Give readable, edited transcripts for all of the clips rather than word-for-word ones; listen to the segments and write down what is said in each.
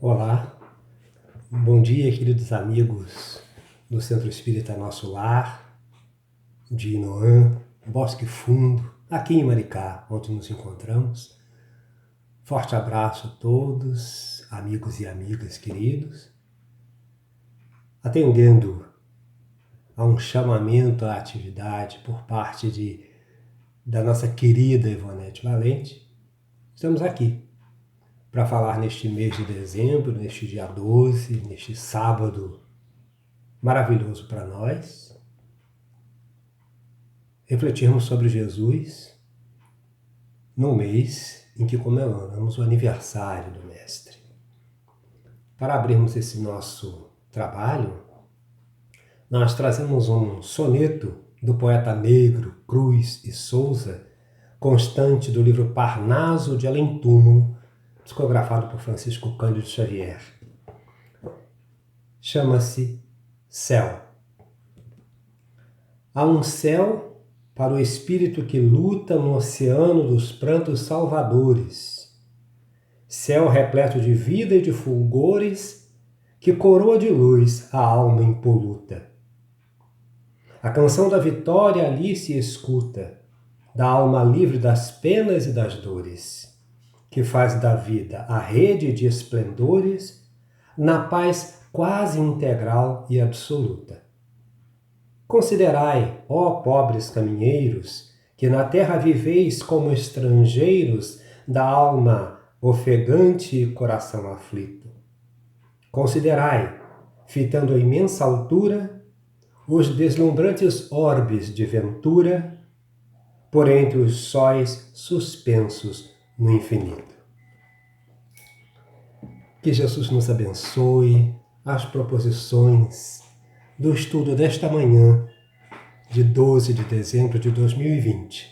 Olá, bom dia, queridos amigos do Centro Espírita Nosso Lar, de Inoã, Bosque Fundo, aqui em Maricá, onde nos encontramos. Forte abraço a todos, amigos e amigas queridos. Atendendo a um chamamento à atividade por parte da nossa querida Ivonete Valente, estamos aqui para falar neste mês de dezembro, neste dia 12, neste sábado maravilhoso para nós, refletirmos sobre Jesus no mês em que comemoramos o aniversário do Mestre. Para abrirmos esse nosso trabalho, nós trazemos um soneto do poeta negro Cruz e Souza, constante do livro Parnaso de Além-Túmulo, psicografado por Francisco Cândido Xavier. Chama-se Céu. Há um céu para o espírito que luta no oceano dos prantos salvadores. Céu repleto de vida e de fulgores, que coroa de luz a alma impoluta. A canção da vitória ali se escuta, da alma livre das penas e das dores, que faz da vida a rede de esplendores, na paz quase integral e absoluta. Considerai, ó pobres caminheiros, que na terra viveis como estrangeiros da alma ofegante e coração aflito. Considerai, fitando a imensa altura, os deslumbrantes orbes de ventura, por entre os sóis suspensos no infinito. Que Jesus nos abençoe as proposições do estudo desta manhã, de 12 de dezembro de 2020.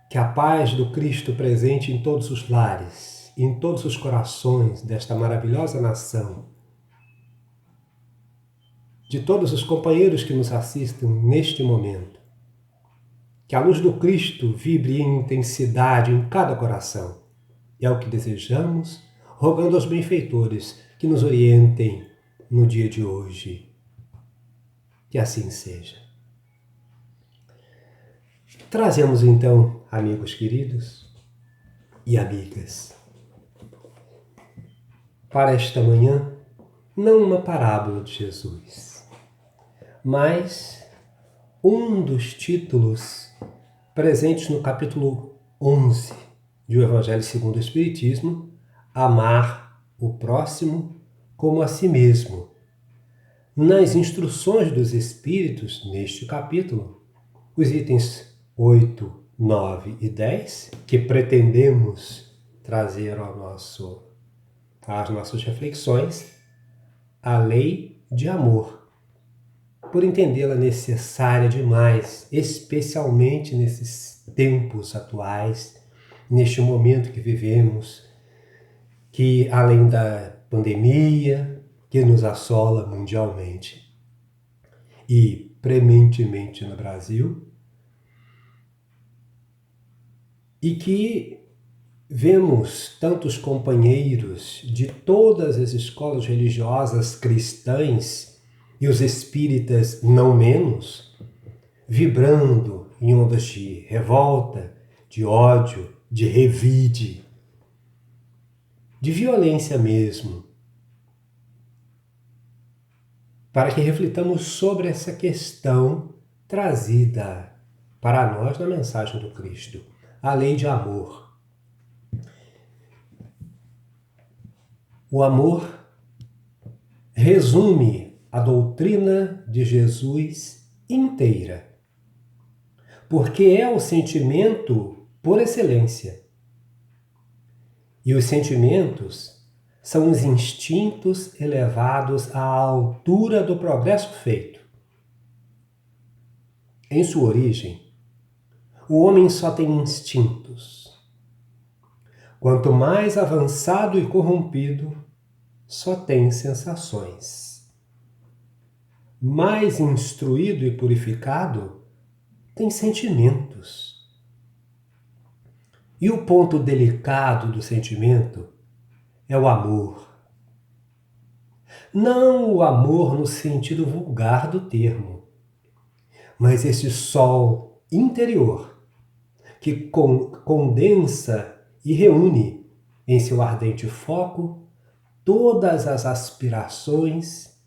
Que a paz do Cristo presente em todos os lares, em todos os corações desta maravilhosa nação, de todos os companheiros que nos assistem neste momento, que a luz do Cristo vibre em intensidade em cada coração. É o que desejamos, rogando aos benfeitores que nos orientem no dia de hoje. Que assim seja. Trazemos então, amigos queridos e amigas, para esta manhã, não uma parábola de Jesus, mas um dos títulos presentes no capítulo 11 do Evangelho segundo o Espiritismo, Amar o próximo como a si mesmo. Nas instruções dos Espíritos, neste capítulo, os itens 8, 9 e 10, que pretendemos trazer às nossas reflexões, a lei de amor, por entendê-la necessária demais, especialmente nesses tempos atuais, neste momento que vivemos, que além da pandemia que nos assola mundialmente e prementemente no Brasil, e que vemos tantos companheiros de todas as escolas religiosas cristãs e os espíritas não menos, vibrando em ondas de revolta, de ódio, de revide, de violência mesmo, para que reflitamos sobre essa questão trazida para nós na mensagem do Cristo, a lei de amor. O amor resume a doutrina de Jesus inteira, porque é o sentimento por excelência. E os sentimentos são os instintos elevados à altura do progresso feito. Em sua origem, o homem só tem instintos. Quanto mais avançado e corrompido, só tem sensações. Mais instruído e purificado, tem sentimentos. E o ponto delicado do sentimento é o amor. Não o amor no sentido vulgar do termo, mas esse sol interior que condensa e reúne em seu ardente foco todas as aspirações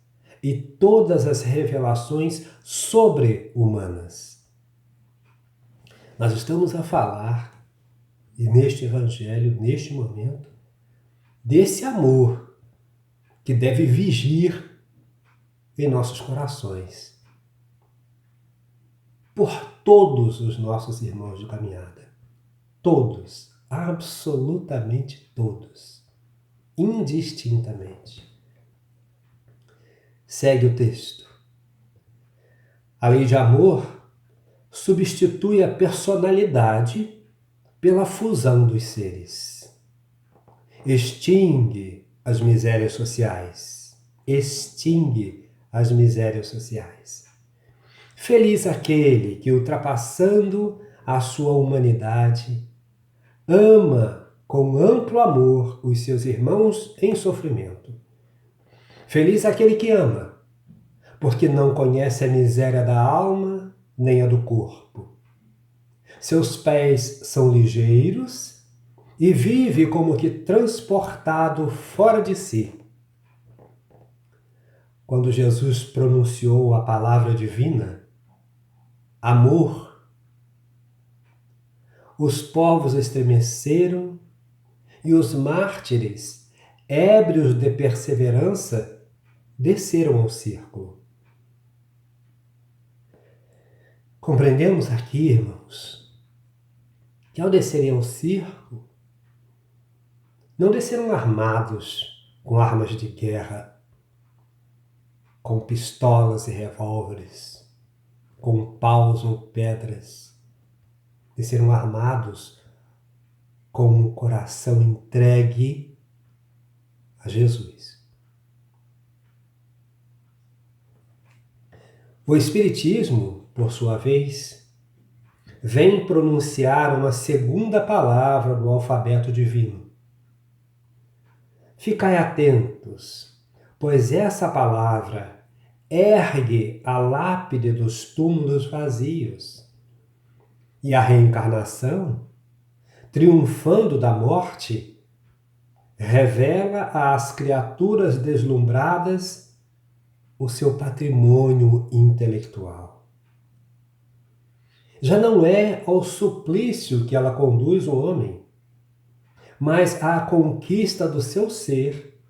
e todas as revelações sobre-humanas. Nós estamos a falar, e neste Evangelho, neste momento, desse amor que deve vigir em nossos corações por todos os nossos irmãos de caminhada. Todos, absolutamente todos, indistintamente. Segue o texto. A lei de amor substitui a personalidade pela fusão dos seres. Extingue as misérias sociais. Extingue as misérias sociais. Feliz aquele que, ultrapassando a sua humanidade, ama com amplo amor os seus irmãos em sofrimento. Feliz aquele que ama, porque não conhece a miséria da alma nem a do corpo. Seus pés são ligeiros e vive como que transportado fora de si. Quando Jesus pronunciou a palavra divina, amor, os povos estremeceram e os mártires, ébrios de perseverança, desceram ao círculo. Compreendemos aqui, irmãos, que ao descerem ao círculo, não desceram armados com armas de guerra, com pistolas e revólveres, com paus ou pedras. Desceram armados com o coração entregue a Jesus. O Espiritismo, por sua vez, vem pronunciar uma segunda palavra do alfabeto divino. Ficai atentos, pois essa palavra ergue a lápide dos túmulos vazios. E a reencarnação, triunfando da morte, revela às criaturas deslumbradas o seu patrimônio intelectual. Já não é ao suplício que ela conduz o homem, mas à conquista do seu ser,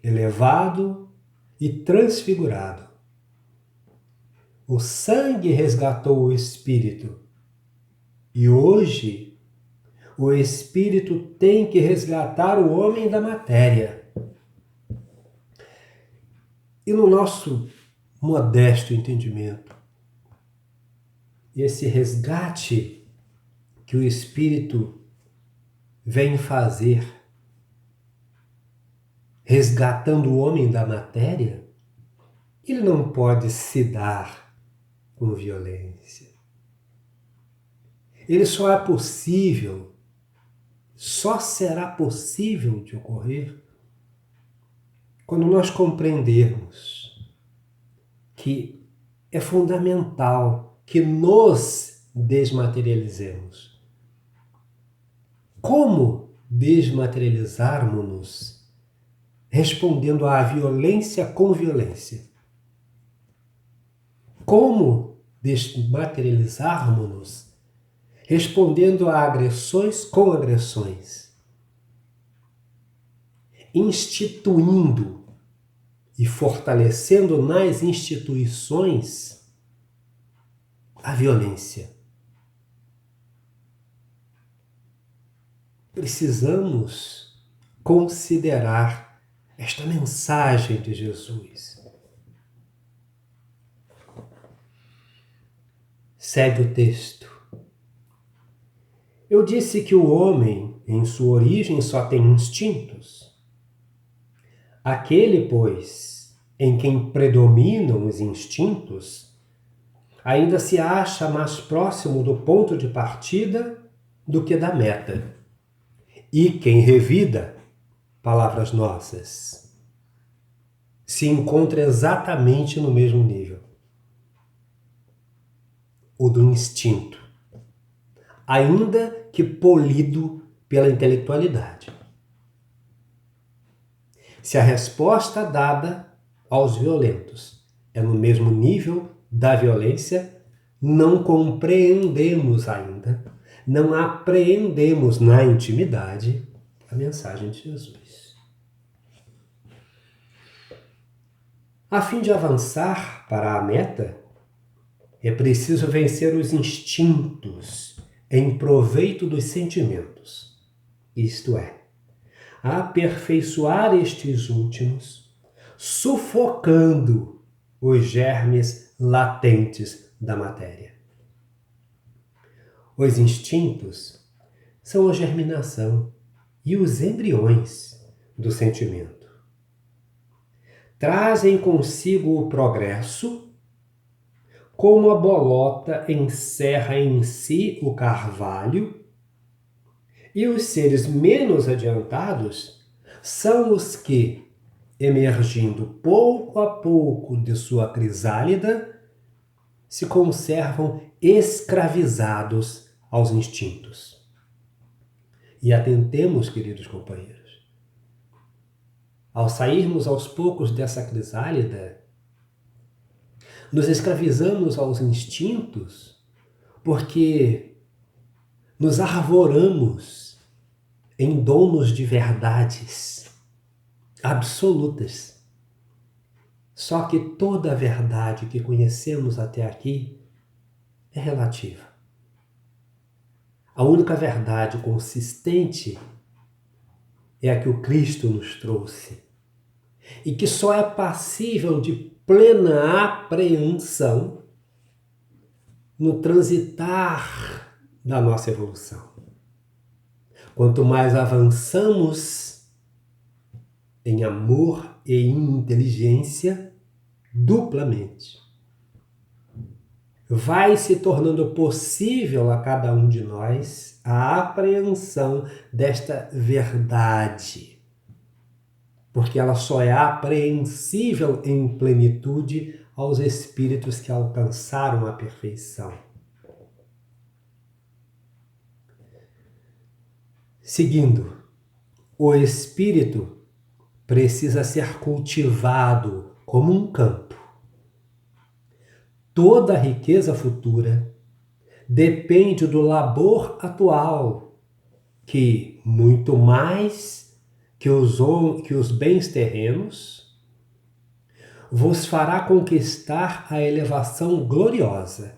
elevado e transfigurado. O sangue resgatou o espírito, e hoje o espírito tem que resgatar o homem da matéria. E no nosso modesto entendimento, esse resgate que o espírito vem fazer, resgatando o homem da matéria, ele não pode se dar com violência. Ele só será possível de ocorrer quando nós compreendermos que é fundamental que nos desmaterializemos. Como desmaterializarmos-nos respondendo à violência com violência? Como desmaterializarmos-nos respondendo a agressões com agressões? Instituindo e fortalecendo nas instituições a violência. Precisamos considerar esta mensagem de Jesus. Segue o texto. Eu disse que o homem, em sua origem, só tem instintos. Aquele, pois, em quem predominam os instintos, ainda se acha mais próximo do ponto de partida do que da meta. E quem revida palavras nossas, se encontra exatamente no mesmo nível, o do instinto, ainda que polido pela intelectualidade. Se a resposta dada aos violentos é no mesmo nível da violência, não compreendemos ainda, não apreendemos na intimidade a mensagem de Jesus. A fim de avançar para a meta, é preciso vencer os instintos em proveito dos sentimentos, isto é, aperfeiçoar estes últimos, sufocando os germes latentes da matéria. Os instintos são a germinação e os embriões do sentimento. Trazem consigo o progresso, como a bolota encerra em si o carvalho, e os seres menos adiantados são os que, emergindo pouco a pouco de sua crisálida, se conservam escravizados aos instintos. E atentemos, queridos companheiros, ao sairmos aos poucos dessa crisálida, nos escravizamos aos instintos porque nos arvoramos em donos de verdades absolutas. Só que toda a verdade que conhecemos até aqui é relativa. A única verdade consistente é a que o Cristo nos trouxe e que só é passível de plena apreensão no transitar da nossa evolução. Quanto mais avançamos em amor e em inteligência, duplamente, vai se tornando possível a cada um de nós a apreensão desta verdade, porque ela só é apreensível em plenitude aos espíritos que alcançaram a perfeição. Seguindo, o espírito precisa ser cultivado como um campo. Toda a riqueza futura depende do labor atual, que, muito mais que os bens terrenos, vos fará conquistar a elevação gloriosa.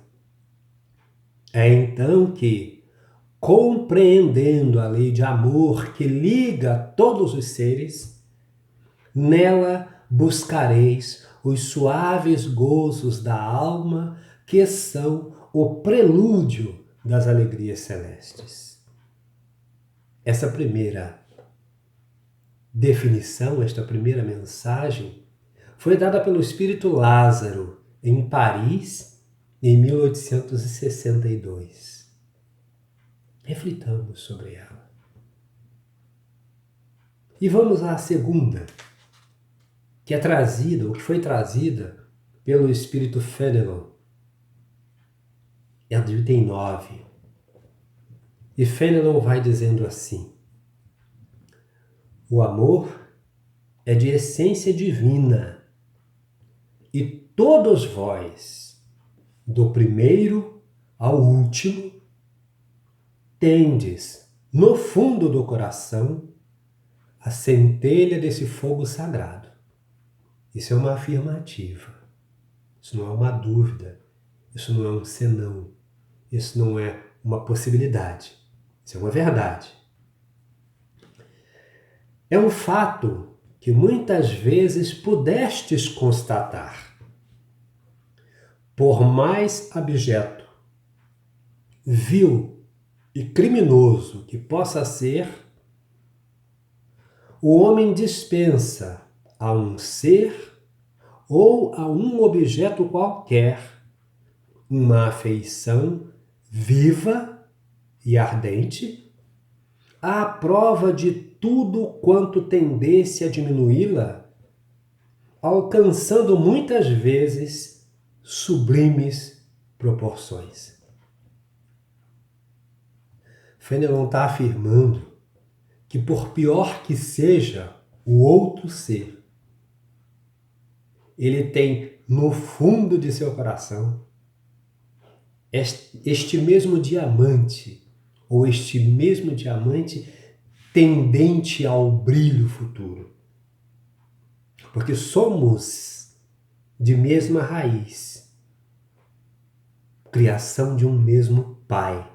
É então que, compreendendo a lei de amor que liga todos os seres, nela buscareis os suaves gozos da alma, que são o prelúdio das alegrias celestes. Essa primeira definição, esta primeira mensagem, foi dada pelo espírito Lázaro em Paris em 1862. Reflitamos sobre ela. E vamos à segunda, que é trazida, ou que foi trazida pelo espírito Fénelon. É do item 9. E Fénelon vai dizendo assim: o amor é de essência divina, e todos vós, do primeiro ao último, tendes, no fundo do coração, a centelha desse fogo sagrado. Isso é uma afirmativa. Isso não é uma dúvida. Isso não é um senão. Isso não é uma possibilidade. Isso é uma verdade. É um fato que muitas vezes pudestes constatar. Por mais abjeto, vil e criminoso que possa ser, o homem dispensa a um ser ou a um objeto qualquer uma afeição viva e ardente, à prova de tudo quanto tendesse a diminuí-la, alcançando muitas vezes sublimes proporções. Fenelon está afirmando que, por pior que seja o outro ser, ele tem no fundo de seu coração este mesmo diamante, ou este mesmo diamante tendente ao brilho futuro. Porque somos de mesma raiz, criação de um mesmo Pai,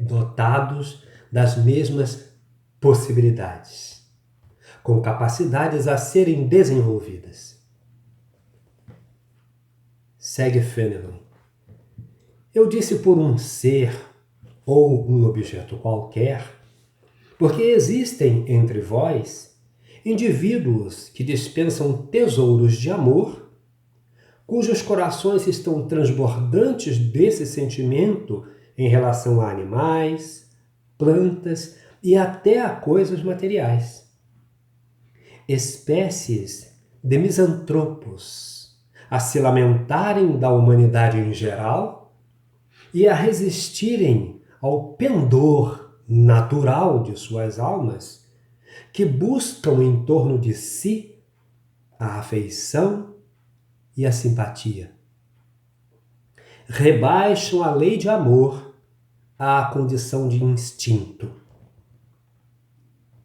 dotados das mesmas possibilidades, com capacidades a serem desenvolvidas. Segue Fenelon. Eu disse por um ser ou um objeto qualquer, porque existem entre vós indivíduos que dispensam tesouros de amor, cujos corações estão transbordantes desse sentimento em relação a animais, plantas e até a coisas materiais. Espécies de misantropos a se lamentarem da humanidade em geral e a resistirem ao pendor natural de suas almas, que buscam em torno de si a afeição e a simpatia. Rebaixam a lei de amor à condição de instinto.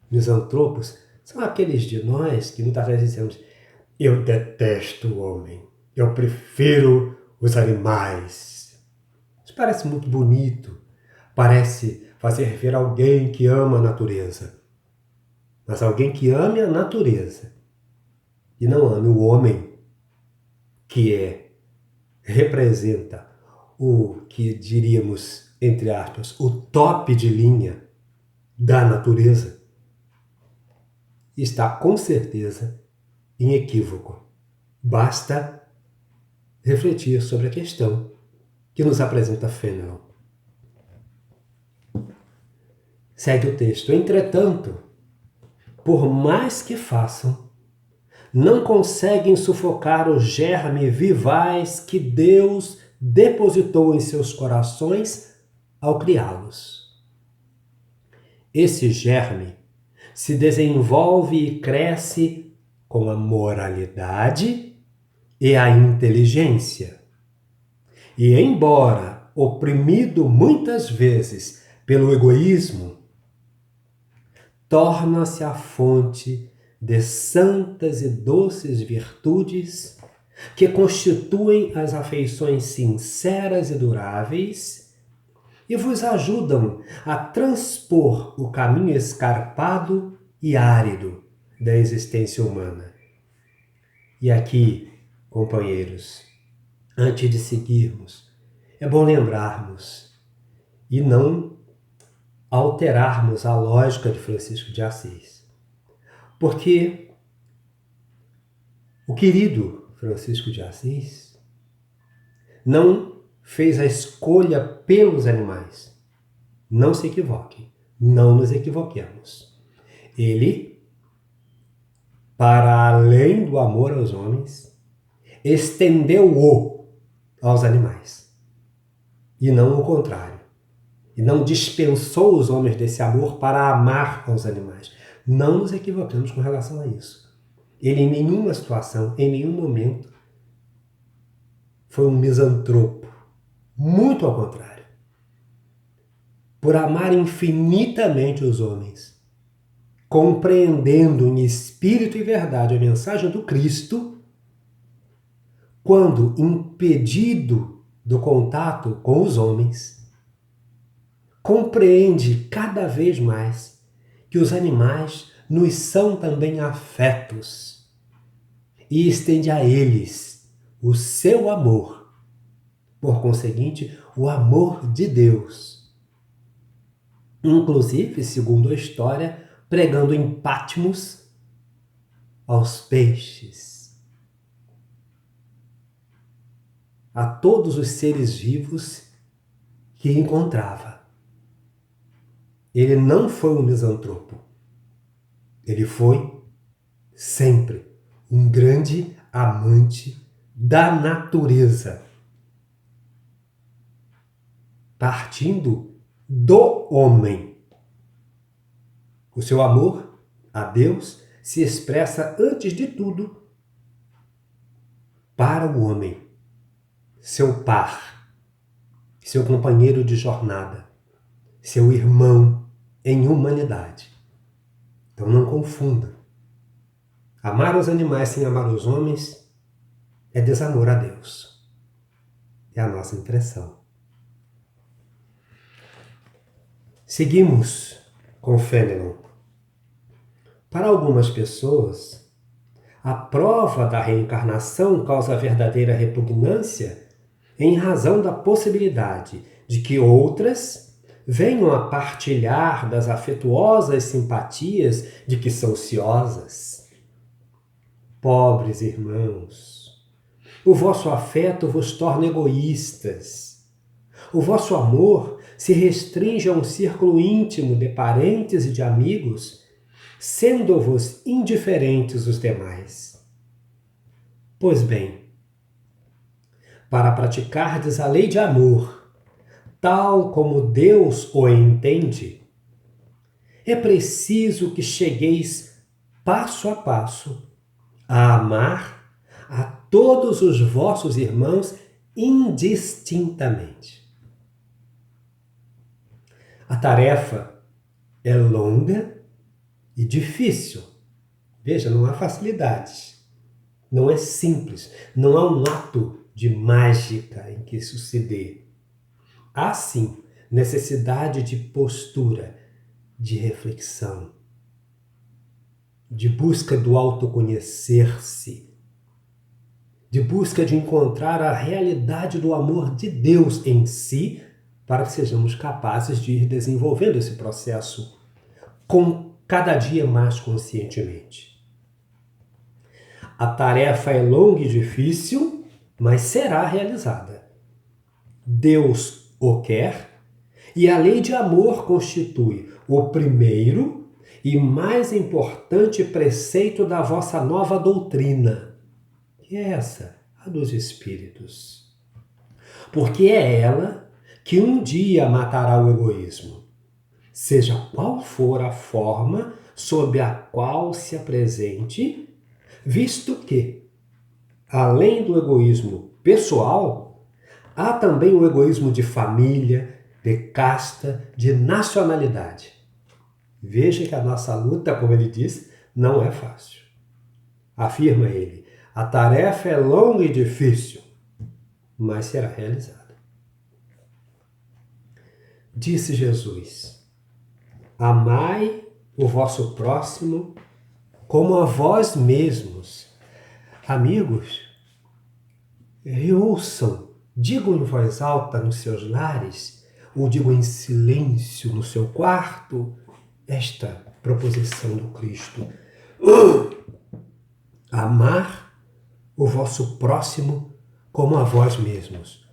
Misantropos são aqueles de nós que muitas vezes dizemos: eu detesto o homem, eu prefiro os animais. Isso parece muito bonito, parece fazer ver alguém que ama a natureza. Mas alguém que ame a natureza e não ame o homem, que representa o que diríamos, entre aspas, o top de linha da natureza, está com certeza em equívoco. Basta refletir sobre a questão que nos apresenta Fenelon. Segue o texto. Entretanto, por mais que façam, não conseguem sufocar o germe vivaz que Deus depositou em seus corações ao criá-los. Esse germe se desenvolve e cresce com a moralidade e a inteligência. E, embora oprimido muitas vezes pelo egoísmo, torna-se a fonte de santas e doces virtudes que constituem as afeições sinceras e duráveis e vos ajudam a transpor o caminho escarpado e árido da existência humana. E aqui, companheiros, antes de seguirmos, é bom lembrarmos e não alterarmos a lógica de Francisco de Assis. Porque o querido Francisco de Assis não fez a escolha pelos animais. Não se equivoquem, não nos equivoquemos. Ele, para além do amor aos homens, estendeu-o aos animais. E não o contrário. E não dispensou os homens desse amor para amar aos animais. Não nos equivocamos com relação a isso. Ele em nenhuma situação, em nenhum momento, foi um misantropo. Muito ao contrário. Por amar infinitamente os homens, compreendendo em espírito e verdade a mensagem do Cristo, quando impedido do contato com os homens, compreende cada vez mais que os animais nos são também afetos e estende a eles o seu amor, por conseguinte, o amor de Deus. Inclusive, segundo a história, pregando em Patmos aos peixes, a todos os seres vivos que encontrava. ele não foi um misantropo. Ele foi sempre um grande amante da natureza, partindo do homem. O seu amor a Deus se expressa, antes de tudo, para o homem, seu par, seu companheiro de jornada, seu irmão em humanidade. Então não confunda. Amar os animais sem amar os homens é desamor a Deus. É a nossa impressão. Seguimos com Fénelon. Para algumas pessoas, a prova da reencarnação causa verdadeira repugnância em razão da possibilidade de que outras venham a partilhar das afetuosas simpatias de que são ciosas. Pobres irmãos, o vosso afeto vos torna egoístas. O vosso amor se restringe a um círculo íntimo de parentes e de amigos, sendo-vos indiferentes os demais. Pois bem, para praticardes a lei de amor, tal como Deus o entende, é preciso que chegueis passo a passo a amar a todos os vossos irmãos indistintamente. A tarefa é longa e difícil. Veja, não há facilidade. Não é simples. Não há um ato de mágica em que isso se dê. Há sim necessidade de postura, de reflexão, de busca do autoconhecer-se, de busca de encontrar a realidade do amor de Deus em si, para que sejamos capazes de ir desenvolvendo esse processo com cada dia mais conscientemente. A tarefa é longa e difícil, mas será realizada. Deus o quer, e a lei de amor constitui o primeiro e mais importante preceito da vossa nova doutrina, que é essa, a dos Espíritos. Porque é ela que um dia matará o egoísmo, seja qual for a forma sob a qual se apresente, visto que, além do egoísmo pessoal, há também o egoísmo de família, de casta, de nacionalidade. Veja que a nossa luta, como ele diz, não é fácil. Afirma ele, a tarefa é longa e difícil, mas será realizada. Disse Jesus, amai o vosso próximo como a vós mesmos. Amigos, ouçam, digam em voz alta nos seus lares, ou digam em silêncio no seu quarto, esta proposição do Cristo. Amar o vosso próximo como a vós mesmos.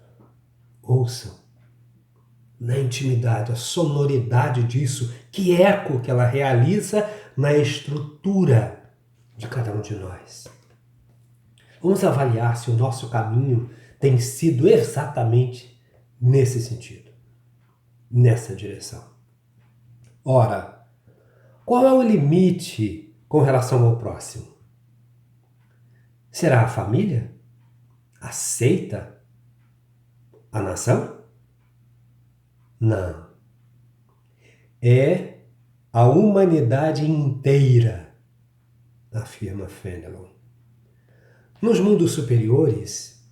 Ouçam. Na intimidade, a sonoridade disso, que eco que ela realiza na estrutura de cada um de nós. Vamos avaliar se o nosso caminho tem sido exatamente nesse sentido, nessa direção. Ora, qual é o limite com relação ao próximo? Será a família? A seita? A nação? Não. É a humanidade inteira, afirma Fénelon. Nos mundos superiores,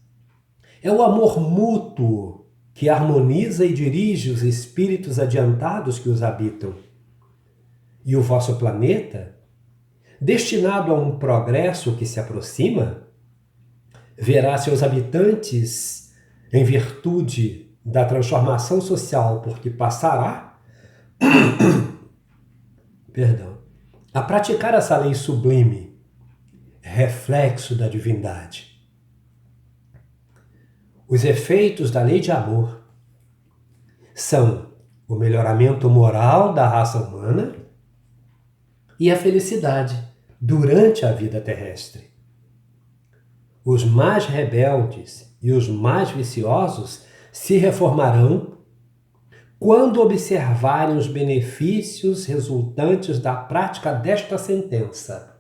é o amor mútuo que harmoniza e dirige os espíritos adiantados que os habitam. E o vosso planeta, destinado a um progresso que se aproxima, verá seus habitantes, em virtude da transformação social por que passará, a praticar essa lei sublime, reflexo da divindade. Os efeitos da lei de amor são o melhoramento moral da raça humana e a felicidade durante a vida terrestre. Os mais rebeldes e os mais viciosos se reformarão quando observarem os benefícios resultantes da prática desta sentença: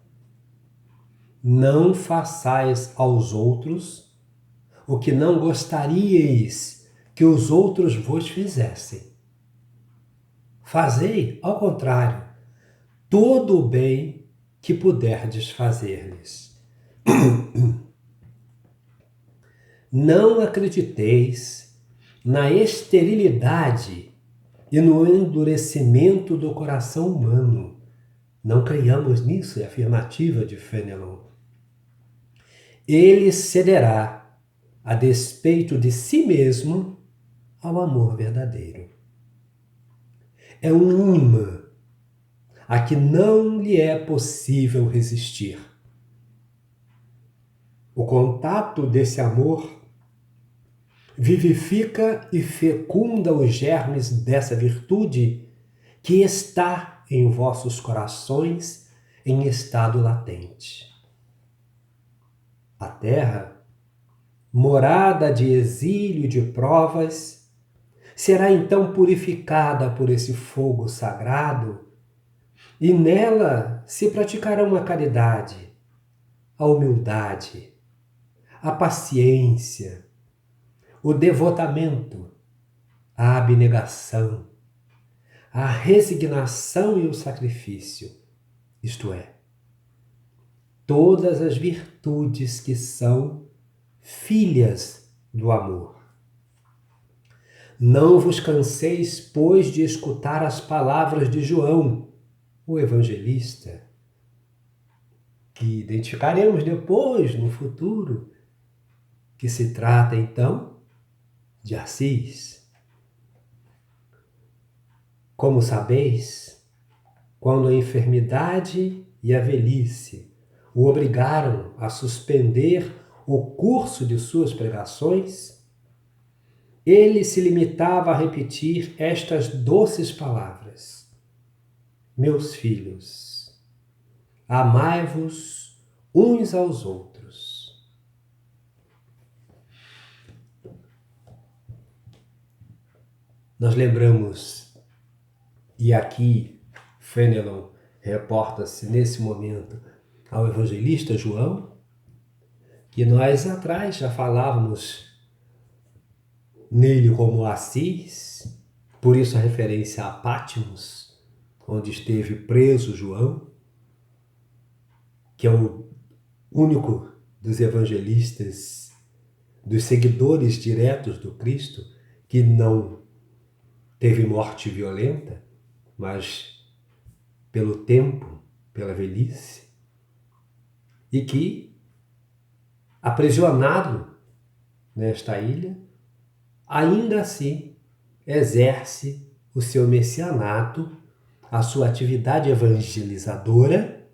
não façais aos outros o que não gostaríeis que os outros vos fizessem. Fazei, ao contrário, todo o bem que puderdes fazer-lhes. Não acrediteis na esterilidade e no endurecimento do coração humano. Não creiamos nisso, é a afirmativa de Fenelon. Ele cederá, a despeito de si mesmo, ao amor verdadeiro. É um imã a que não lhe é possível resistir. O contato desse amor vivifica e fecunda os germes dessa virtude que está em vossos corações em estado latente. A terra, morada de exílio e de provas, será então purificada por esse fogo sagrado e nela se praticarão a caridade, a humildade, a paciência, o devotamento, a abnegação, a resignação e o sacrifício, isto é, todas as virtudes que são filhas do amor. Não vos canseis, pois, de escutar as palavras de João, o evangelista, que identificaremos depois, no futuro, que se trata, então, de Assis. Como sabeis, quando a enfermidade e a velhice o obrigaram a suspender o curso de suas pregações, ele se limitava a repetir estas doces palavras: meus filhos, amai-vos uns aos outros. Nós lembramos, e aqui Fenelon reporta-se nesse momento ao evangelista João, que nós atrás já falávamos nele como Assis, por isso a referência a Patmos, onde esteve preso João, que é o único dos evangelistas, dos seguidores diretos do Cristo, que não teve morte violenta, mas pelo tempo, pela velhice, e que, aprisionado nesta ilha, ainda assim exerce o seu messianato, a sua atividade evangelizadora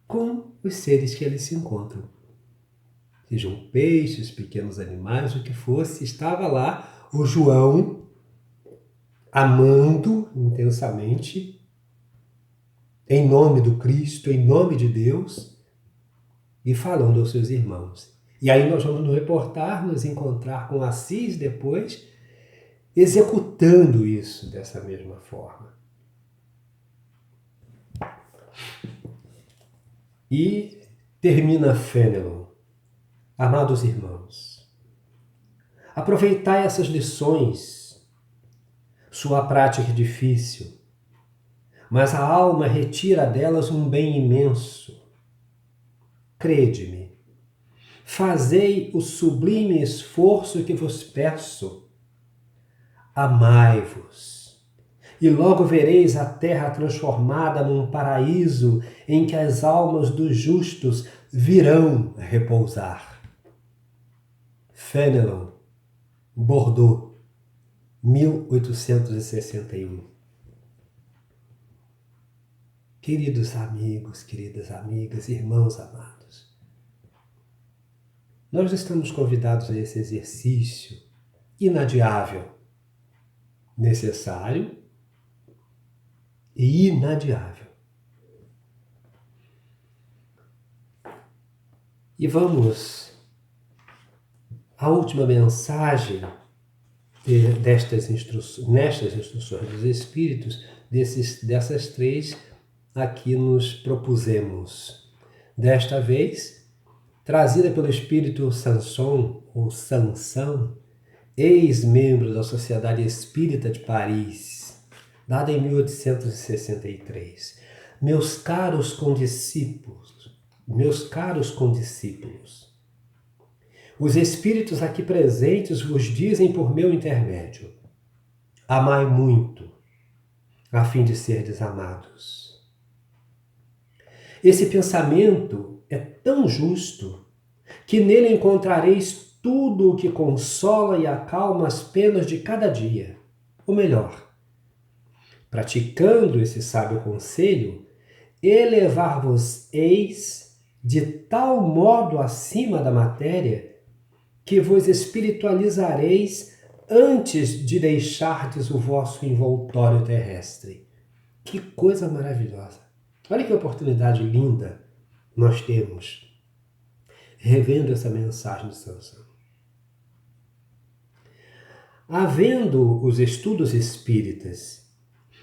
com os seres que ali se encontram. Sejam peixes, pequenos animais, o que fosse, estava lá o João amando intensamente, em nome do Cristo, em nome de Deus, e falando aos seus irmãos. E aí nós vamos nos encontrar com Assis depois, executando isso dessa mesma forma. E termina Fenelon: amados irmãos, aproveitai essas lições. Sua prática é difícil, mas a alma retira delas um bem imenso. Crede-me, fazei o sublime esforço que vos peço. Amai-vos, e logo vereis a terra transformada num paraíso em que as almas dos justos virão repousar. Fenelon, Bordeaux, 1861. Queridos amigos, queridas amigas, irmãos amados, nós estamos convidados a esse exercício inadiável necessário e inadiável. E vamos à última mensagem nestas instruções dos Espíritos, dessas três aqui nos propusemos. Desta vez, trazida pelo Espírito Sanson, ou Sansão, ex-membro da Sociedade Espírita de Paris, dada em 1863. Meus caros condiscípulos, os Espíritos aqui presentes vos dizem por meu intermédio: amai muito, a fim de serdes amados. Esse pensamento é tão justo que nele encontrareis tudo o que consola e acalma as penas de cada dia. Ou melhor, praticando esse sábio conselho, elevar-vos-eis de tal modo acima da matéria que vos espiritualizareis antes de deixardes o vosso envoltório terrestre. Que coisa maravilhosa! Olha que oportunidade linda nós temos revendo essa mensagem de Sansão. Havendo os estudos espíritas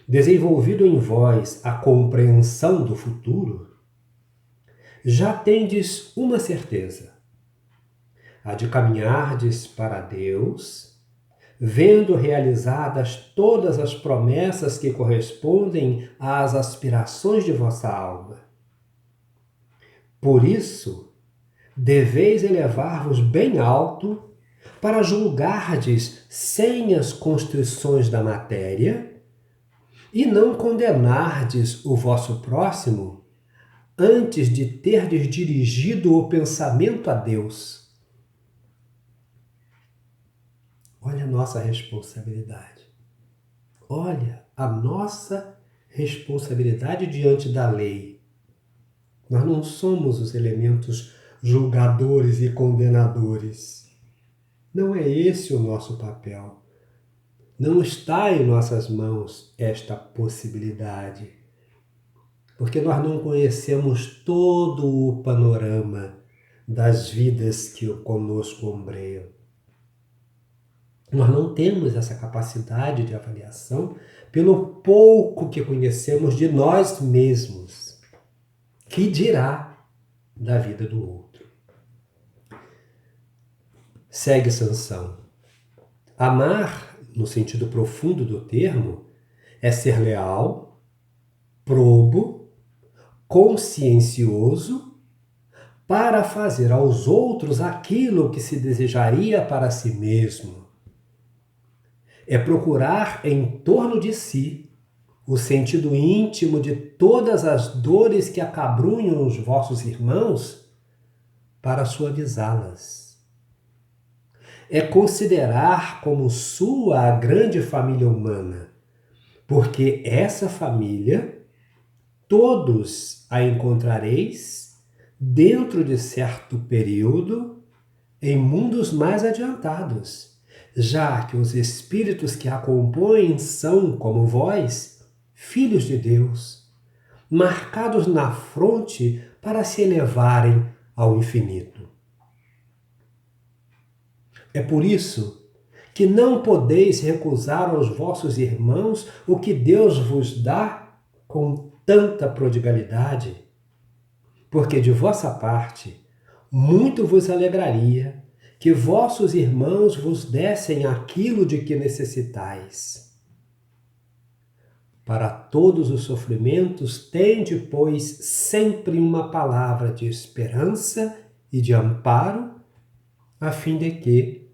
desenvolvido em vós a compreensão do futuro, já tendes uma certeza: a de caminhardes para Deus, vendo realizadas todas as promessas que correspondem às aspirações de vossa alma. Por isso, deveis elevar-vos bem alto para julgardes sem as constrições da matéria e não condenardes o vosso próximo antes de terdes dirigido o pensamento a Deus. Olha a nossa responsabilidade. Olha a nossa responsabilidade diante da lei. Nós não somos os elementos julgadores e condenadores. Não é esse o nosso papel. Não está em nossas mãos esta possibilidade, porque nós não conhecemos todo o panorama das vidas que conosco ombreiam. Nós não temos essa capacidade de avaliação pelo pouco que conhecemos de nós mesmos. Que dirá da vida do outro? Segue Sansão. Amar, no sentido profundo do termo, é ser leal, probo, consciencioso, para fazer aos outros aquilo que se desejaria para si mesmo. É procurar em torno de si o sentido íntimo de todas as dores que acabrunham os vossos irmãos para suavizá-las. É considerar como sua a grande família humana, porque essa família, todos a encontrareis dentro de certo período em mundos mais adiantados, já que os espíritos que a compõem são, como vós, filhos de Deus, marcados na fronte para se elevarem ao infinito. É por isso que não podeis recusar aos vossos irmãos o que Deus vos dá com tanta prodigalidade, porque de vossa parte muito vos alegraria que vossos irmãos vos dessem aquilo de que necessitais. Para todos os sofrimentos, tende, pois, sempre uma palavra de esperança e de amparo, a fim de que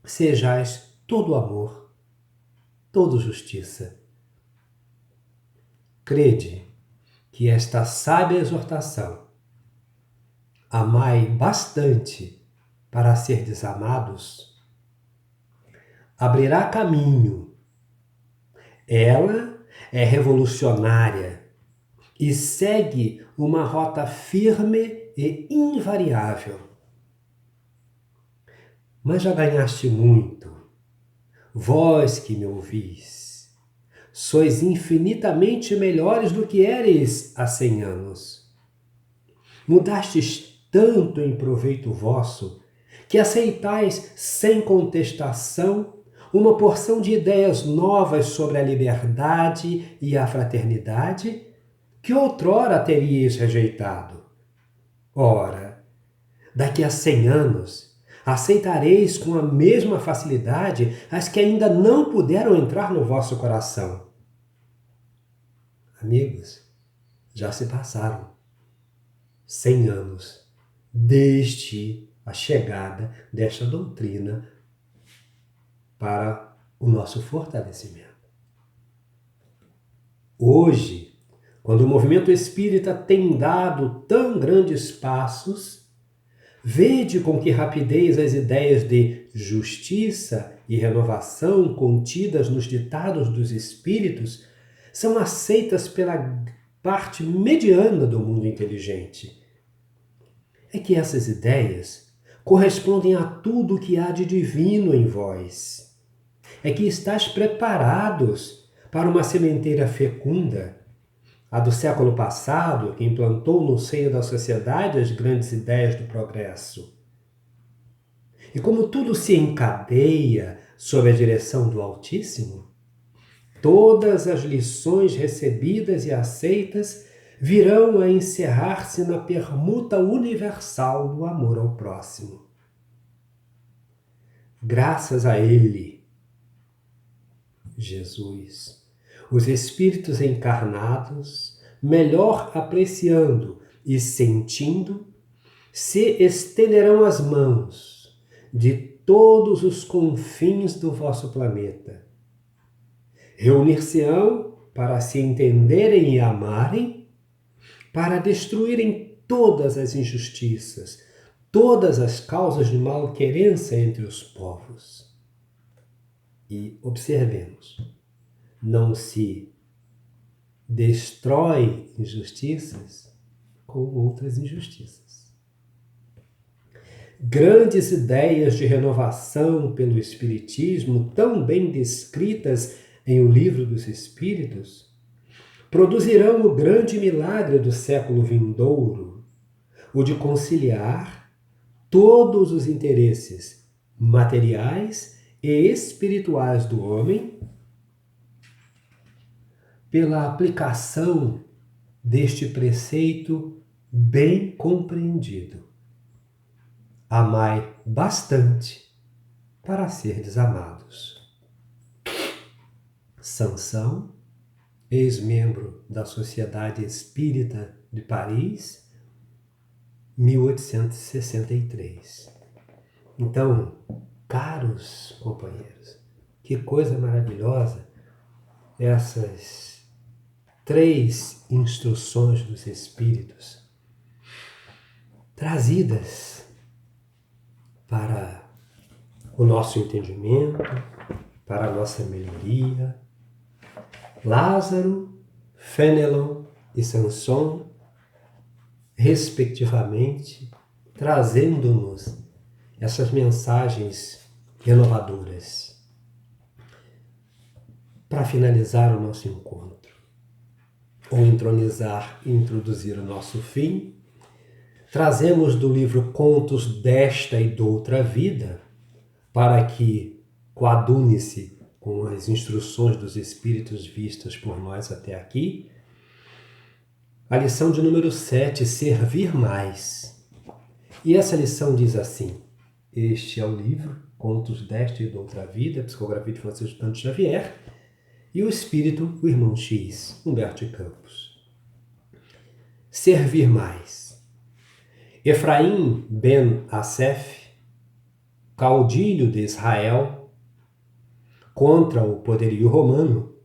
sejais todo amor, todo justiça. Crede que esta sábia exortação, amai bastante para serdes amados, abrirá caminho. Ela é revolucionária e segue uma rota firme e invariável. Mas já ganhaste muito. vós que me ouvis, sois infinitamente melhores do que éreis há 100 anos. Mudastes tanto em proveito vosso, que aceitais sem contestação uma porção de ideias novas sobre a liberdade e a fraternidade que outrora teríeis rejeitado. Ora, daqui a 100 anos, aceitareis com a mesma facilidade as que ainda não puderam entrar no vosso coração. Amigos, já se passaram 100 anos desde a chegada desta doutrina para o nosso fortalecimento. Hoje, quando o movimento espírita tem dado tão grandes passos, vede com que rapidez as ideias de justiça e renovação contidas nos ditados dos espíritos são aceitas pela parte mediana do mundo inteligente. É que essas ideias correspondem a tudo o que há de divino em vós. É que estáis preparados para uma sementeira fecunda, a do século passado, que implantou no seio da sociedade as grandes ideias do progresso. E como tudo se encadeia sob a direção do Altíssimo, todas as lições recebidas e aceitas virão a encerrar-se na permuta universal do amor ao próximo. Graças a Ele, Jesus, os espíritos encarnados, melhor apreciando e sentindo, se estenderão as mãos de todos os confins do vosso planeta. Reunir-se-ão para se entenderem e amarem, para destruírem todas as injustiças, todas as causas de malquerença entre os povos. E observemos, não se destrói injustiças com outras injustiças. Grandes ideias de renovação pelo Espiritismo, tão bem descritas em O Livro dos Espíritos, produzirão o grande milagre do século vindouro, o de conciliar todos os interesses materiais e espirituais do homem pela aplicação deste preceito bem compreendido. Amai bastante para serdes amados. Sansão, ex-membro da Sociedade Espírita de Paris, 1863. Então, caros companheiros, que coisa maravilhosa essas 3 instruções dos Espíritos trazidas para o nosso entendimento, para a nossa melhoria. Lázaro, Fénelon e Sanson, respectivamente, trazendo-nos essas mensagens renovadoras. Para finalizar o nosso encontro, ou entronizar e introduzir o nosso fim, trazemos do livro Contos desta e doutra vida, para que coadune-se com as instruções dos Espíritos vistas por nós até aqui, a lição de número 7, Servir Mais. E essa lição diz assim: este é o livro Contos desta e doutra vida, psicografia de Francisco Cândido Xavier, e o espírito, o irmão X, Humberto de Campos. Servir mais. Efraim ben Assef, caudilho de Israel, contra o poderio romano,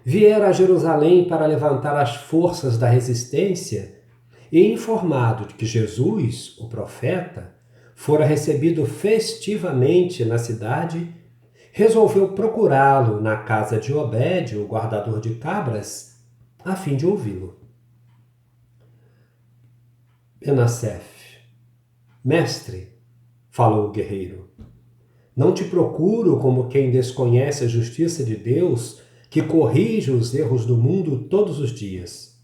viera a Jerusalém para levantar as forças da resistência e, informado de que Jesus, o profeta, fora recebido festivamente na cidade, resolveu procurá-lo na casa de Obed, o guardador de cabras, a fim de ouvi-lo. Ben Assef: mestre, falou o guerreiro, Não te procuro como quem desconhece a justiça de Deus, que corrige os erros do mundo todos os dias.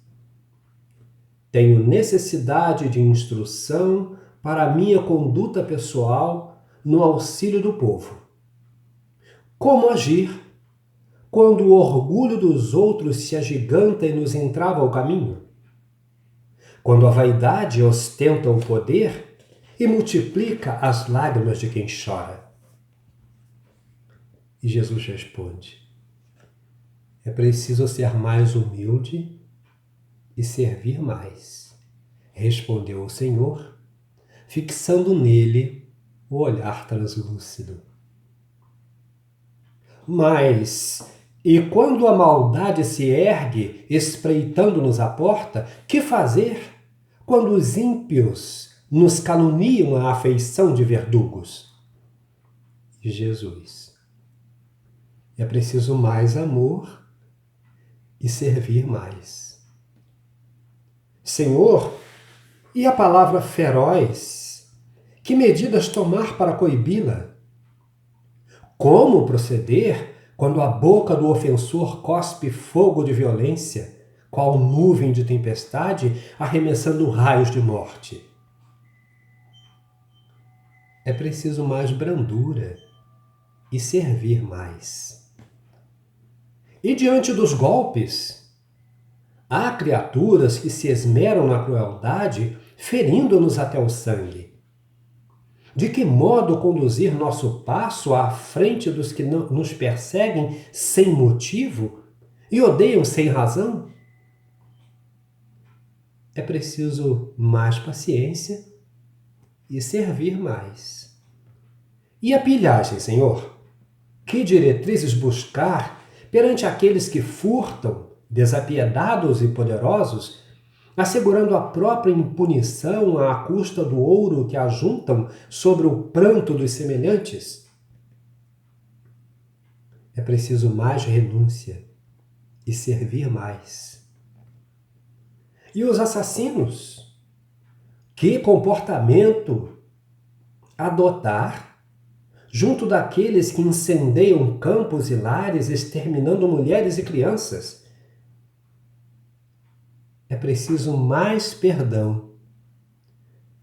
Tenho necessidade de instrução para a minha conduta pessoal no auxílio do povo. Como agir quando o orgulho dos outros se agiganta e nos entrava ao caminho? Quando a vaidade ostenta o poder e multiplica as lágrimas de quem chora? E Jesus responde: é preciso ser mais humilde e servir mais. Respondeu o Senhor, fixando nele o olhar translúcido. Mas, e quando a maldade se ergue, espreitando-nos a porta, que fazer quando os ímpios nos caluniam a afeição de verdugos? Jesus: é preciso mais amor e servir mais. Senhor, e a palavra feroz? Que medidas tomar para coibi-la? Como proceder quando a boca do ofensor cospe fogo de violência, qual nuvem de tempestade arremessando raios de morte? É preciso mais brandura e servir mais. E diante dos golpes, há criaturas que se esmeram na crueldade, ferindo-nos até o sangue. De que modo conduzir nosso passo à frente dos que nos perseguem sem motivo e odeiam sem razão? É preciso mais paciência e servir mais. E a pilhagem, Senhor? Que diretrizes buscar perante aqueles que furtam, desapiedados e poderosos, assegurando a própria impunição à custa do ouro que ajuntam sobre o pranto dos semelhantes? É preciso mais renúncia e servir mais. E os assassinos? Que comportamento adotar junto daqueles que incendeiam campos e lares, exterminando mulheres e crianças? É preciso mais perdão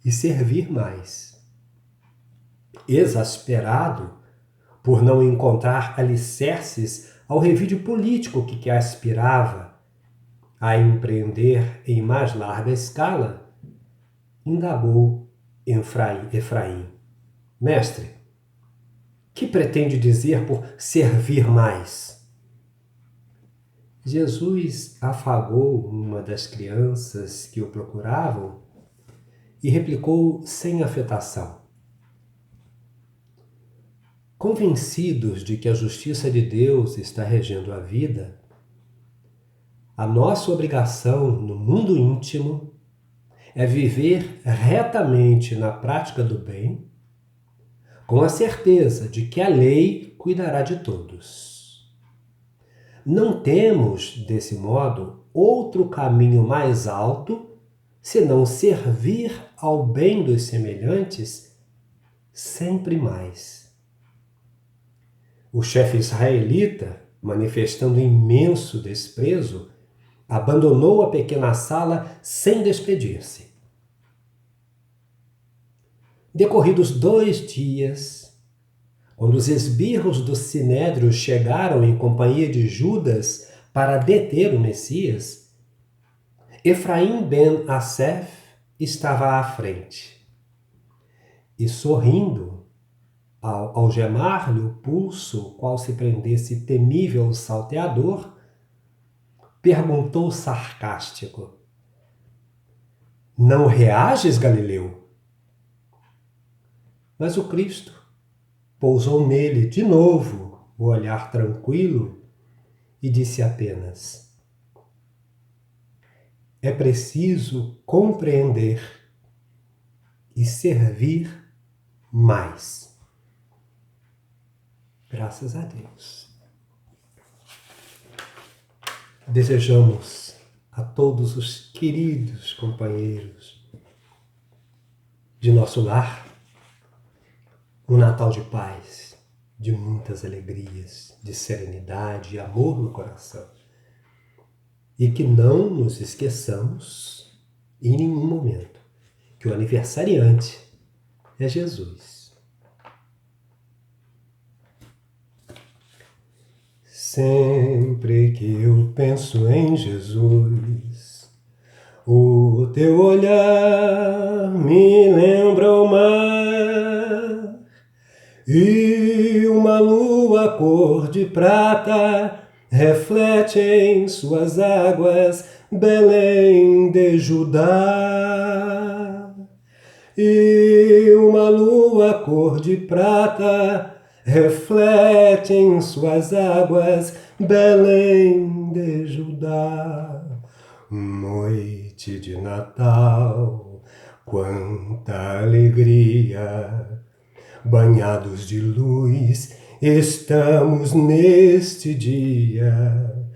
e servir mais. Exasperado por não encontrar alicerces ao revide político que aspirava a empreender em mais larga escala, indagou Efraim: Mestre, que pretende dizer por servir mais? Jesus afagou uma das crianças que o procuravam e replicou sem afetação: convencidos de que a justiça de Deus está regendo a vida, a nossa obrigação no mundo íntimo é viver retamente na prática do bem, com a certeza de que a lei cuidará de todos. Não temos, desse modo, outro caminho mais alto senão servir ao bem dos semelhantes sempre mais. O chefe israelita, manifestando imenso desprezo, abandonou a pequena sala sem despedir-se. Decorridos 2 dias, quando os esbirros do Sinédrio chegaram em companhia de Judas para deter o Messias, Efraim ben Assef estava à frente. E sorrindo, ao algemar-lhe o pulso, qual se prendesse temível salteador, perguntou sarcástico: não reages, Galileu? Mas o Cristo pousou nele de novo o olhar tranquilo e disse apenas: é preciso compreender e servir mais. Graças a Deus. Desejamos a todos os queridos companheiros de nosso lar um Natal de paz, de muitas alegrias, de serenidade e amor no coração. E que não nos esqueçamos, em nenhum momento, que o aniversariante é Jesus. Sempre que eu penso em Jesus, o teu olhar me lembra o mar e uma lua cor de prata reflete em suas águas Belém de Judá. E uma lua cor de prata reflete em suas águas Belém de Judá. Noite de Natal, quanta alegria! Banhados de luz, estamos neste dia,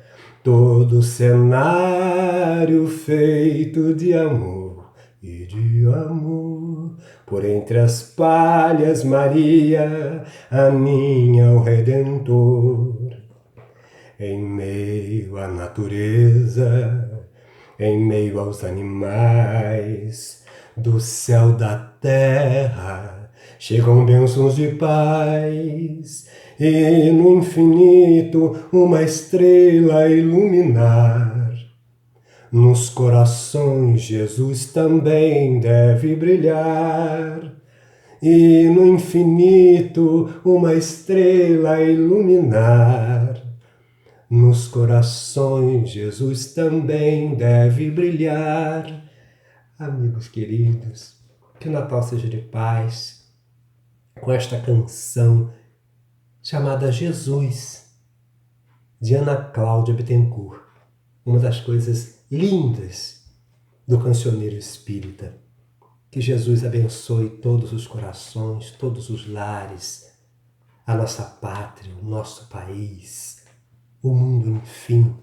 todo cenário feito de amor e de amor. Por entre as palhas, Maria aninha o Redentor. Em meio à natureza, em meio aos animais, do céu da terra, chegam bênçãos de paz, e no infinito uma estrela a iluminar. Nos corações Jesus também deve brilhar, e no infinito uma estrela a iluminar. Nos corações Jesus também deve brilhar. Amigos queridos, que o Natal seja de paz, com esta canção chamada Jesus, de Ana Cláudia Bittencourt, uma das coisas lindas do cancioneiro espírita. Que Jesus abençoe todos os corações, todos os lares, a nossa pátria, o nosso país, o mundo, enfim,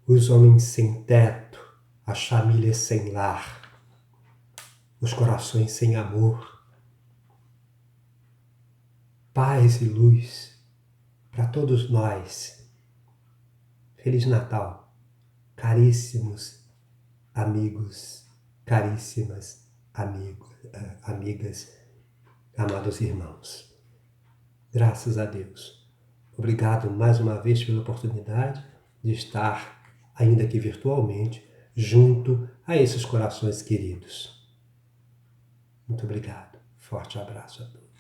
os homens sem teto, as famílias sem lar, os corações sem amor. Paz e luz para todos nós. Feliz Natal, caríssimos amigos, caríssimas amigas, amados irmãos. Graças a Deus. Obrigado mais uma vez pela oportunidade de estar, ainda que virtualmente, junto a esses corações queridos. Muito obrigado. Forte abraço a todos.